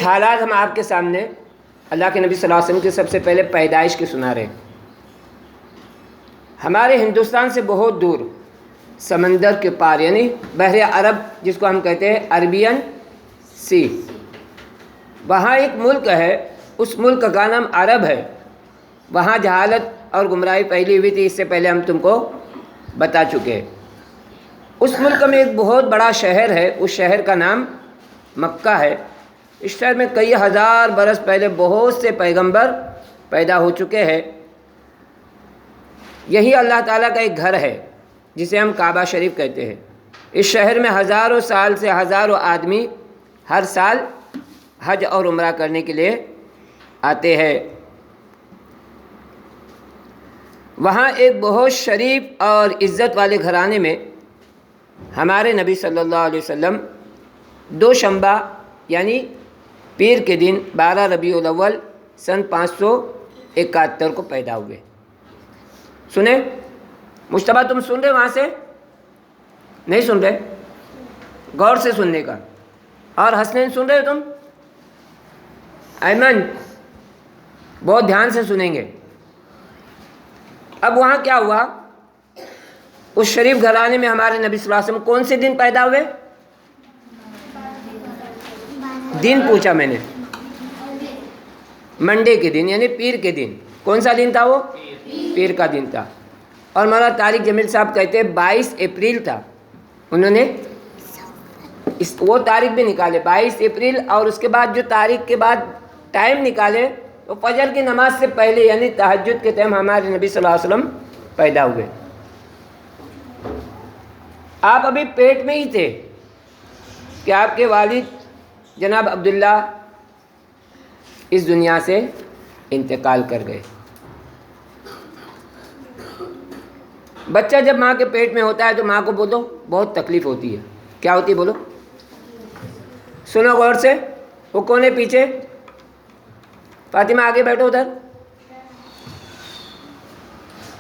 حالات ہم آپ کے سامنے اللہ کے نبی صلی اللہ علیہ وسلم کی سب سے پہلے پیدائش کی سنا رہے ہیں۔ ہمارے ہندوستان سے بہت دور سمندر کے پار یعنی بحر عرب جس کو ہم کہتے ہیں عربین سی، وہاں ایک ملک ہے، اس ملک کا نام عرب ہے۔ وہاں جہالت اور گمراہی پھیلی ہوئی تھی، اس سے پہلے ہم تم کو بتا چکے ہیں۔ اس ملک میں ایک بہت بڑا شہر ہے، اس شہر کا نام مکہ ہے۔ اس شہر میں کئی ہزار برس پہلے بہت سے پیغمبر پیدا ہو چکے ہیں۔ یہی اللہ تعالیٰ کا ایک گھر ہے جسے ہم کعبہ شریف کہتے ہیں۔ اس شہر میں ہزاروں سال سے ہزاروں آدمی ہر سال حج اور عمرہ کرنے کے لیے آتے ہیں۔ وہاں ایک بہت شریف اور عزت والے گھرانے میں ہمارے نبی صلی اللہ علیہ وسلم دوشنبہ یعنی پیر کے دن 12 ربیع الاول سن 571 کو پیدا ہوئے۔ سنیں مجتبیٰ، تم سن رہے وہاں سے؟ نہیں سن رہے؟ غور سے سننے کا۔ اور حسنین سن رہے ہو تم؟ ایمن بہت دھیان سے سنیں گے۔ اب وہاں کیا ہوا؟ اس شریف گھرانے میں ہمارے نبی صلی اللہ علیہ وسلم کون سے دن پیدا ہوئے؟ دن پوچھا میں نے۔ منڈے کے دن یعنی پیر کے دن۔ کون سا دن تھا وہ؟ پیر کا دن تھا۔ اور مولانا طارق جمیل صاحب کہتے ہیں 22 اپریل تھا۔ انہوں نے وہ تاریخ بھی نکالے 22 اپریل، اور اس کے بعد جو تاریخ کے بعد ٹائم نکالے تو فجر کی نماز سے پہلے یعنی تہجد کے ٹائم ہمارے نبی صلی اللہ علیہ وسلم پیدا ہوئے۔ آپ ابھی پیٹ میں ہی تھے کہ آپ کے والد جناب عبداللہ اس دنیا سے انتقال کر گئے۔ بچہ جب ماں کے پیٹ میں ہوتا ہے تو ماں کو بولو بہت تکلیف ہوتی ہے۔ کیا ہوتی ہے بولو؟ سنو غور سے۔ وہ کون ہے پیچھے؟ فاطمہ آگے بیٹھو ادھر۔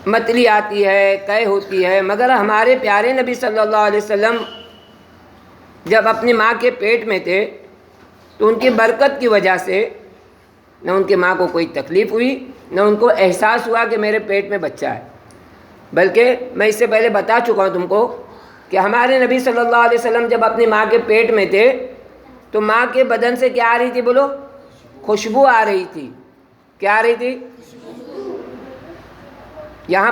متلی آتی ہے، قے ہوتی ہے، مگر ہمارے پیارے نبی صلی اللہ علیہ وسلم جب اپنی ماں کے پیٹ میں تھے تو ان کی برکت کی وجہ سے نہ ان کی ماں کو کوئی تکلیف ہوئی، نہ ان کو احساس ہوا کہ میرے پیٹ میں بچہ ہے۔ بلکہ میں اس سے پہلے بتا چکا ہوں تم کو کہ ہمارے نبی صلی اللہ علیہ وسلم جب اپنی ماں کے پیٹ میں تھے تو ماں کے بدن سے کیا آ رہی تھی بولو؟ خوشبو آ رہی تھی۔ کیا آ رہی تھی؟ یہاں